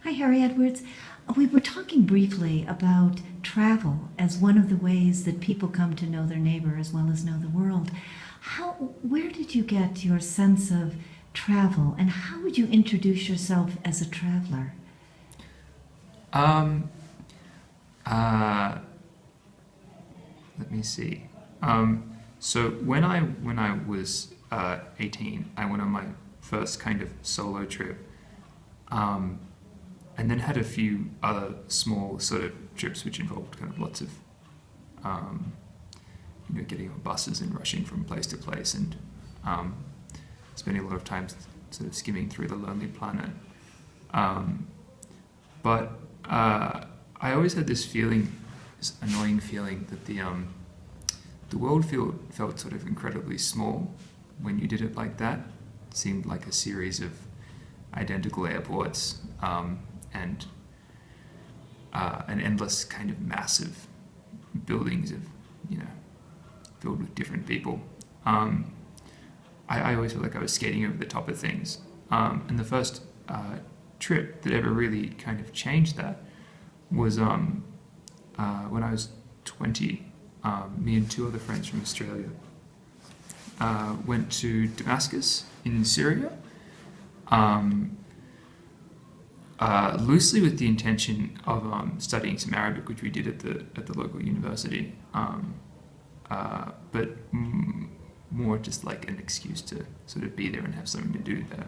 Hi, Harry Edwards. We were talking briefly about travel as one of the ways that people come to know their neighbor as well as know the world. Where did you get your sense of travel, and how would you introduce yourself as a traveler? Um, uh, Let me see. So when I was 18, I went on my first kind of solo trip, um, and then had a few other small sort of trips which involved kind of lots of um, getting on buses and rushing from place to place, and um, spending a lot of time sort of skimming through the Lonely Planet. Um, but I always had this feeling, this annoying feeling that the world felt sort of incredibly small when you did it like that. It seemed like a series of identical airports, and an endless kind of massive buildings of, filled with different people. I always felt like I was skating over the top of things. And the first trip that ever really kind of changed that was when I was 20. Me and two other friends from Australia went to Damascus in Syria, loosely with the intention of studying some Arabic, which we did at the local university, but more just like an excuse to sort of be there and have something to do there.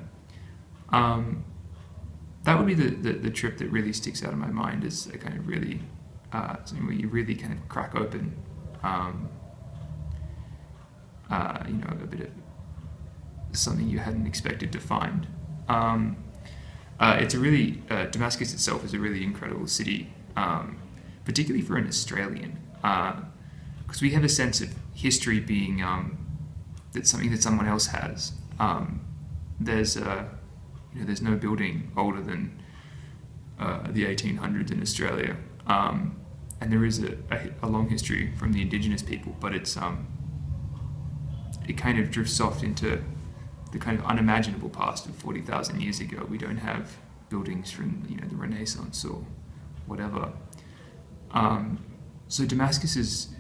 That would be the trip that really sticks out in my mind as a kind of really something where you really kind of crack open, a bit of something you hadn't expected to find. It's a really Damascus itself is a really incredible city, particularly for an Australian, because we have a sense of history being that's something that someone else has. There's there's no building older than the 1800s in Australia, and there is a long history from the indigenous people, but it kind of drifts off into the kind of unimaginable past of 40,000 years ago. We don't have buildings from the Renaissance or whatever. So Damascus is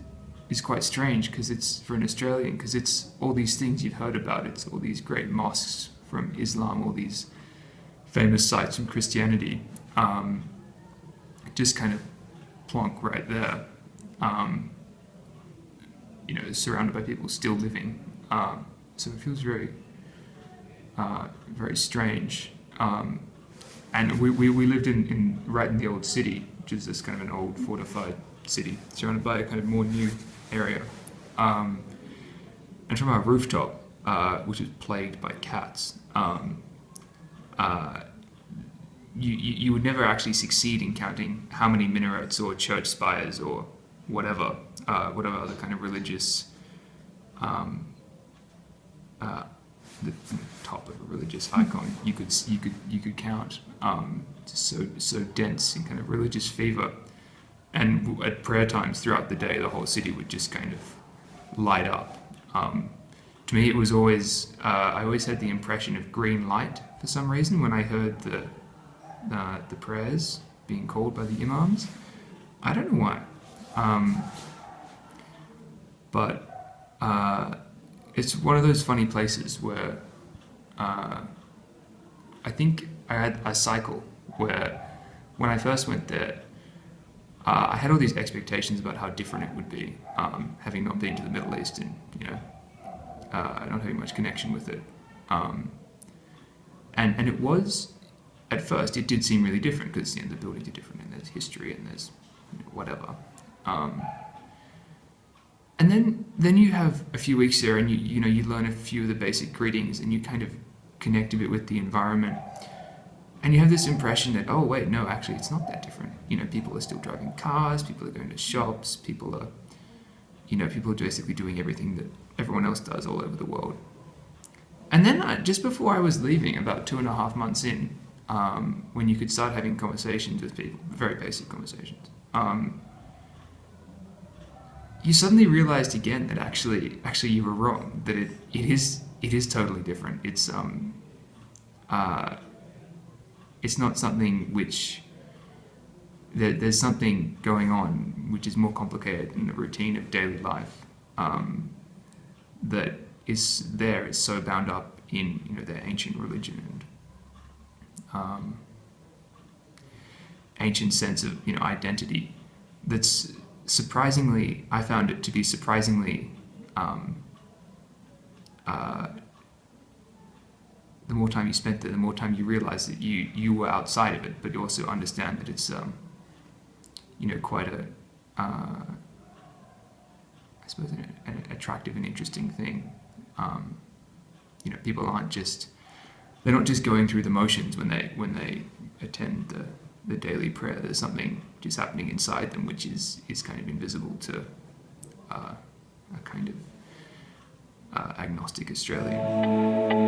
quite strange because it's for an Australian, because it's all these things you've heard about. It's all these great mosques from Islam, all these famous sites from Christianity, just kind of plonk right there. Surrounded by people still living. So it feels very very strange. And we lived right in the old city, which is this kind of an old fortified city, surrounded by a kind of more new area. And from our rooftop, which is plagued by cats, you would never actually succeed in counting how many minarets or church spires or whatever other kind of religious the top of a religious icon you could count. Just so dense in kind of religious fever, and at prayer times throughout the day, the whole city would just kind of light up. To me, it was always I always had the impression of green light for some reason when I heard the prayers being called by the imams. I don't know why, but it's one of those funny places where I think I had a cycle where when I first went there, I had all these expectations about how different it would be, having not been to the Middle East and not having much connection with it, and it was, at first it did seem really different because the buildings are different and there's history and there's whatever. And then you have a few weeks there, and you learn a few of the basic greetings, and you kind of connect a bit with the environment, and you have this impression that, oh wait, no, actually it's not that different. People are still driving cars, people are going to shops, people are basically doing everything that everyone else does all over the world. And then just before I was leaving, about 2.5 months in, when you could start having conversations with people, very basic conversations, you suddenly realized again that actually you were wrong, that it is totally different. it's not something which there's something going on which is more complicated than the routine of daily life, that is there, is so bound up in, you know, their ancient religion and ancient sense of, you know, identity. That's surprisingly, I found it to be surprisingly, the more time you spent there, the more time you realize that you were outside of it, but you also understand that it's, you know, quite a, I suppose, an attractive and interesting thing. You know, people aren't just, they're not just going through the motions when they attend the daily prayer. There's something just happening inside them which is kind of invisible to a kind of agnostic Australian.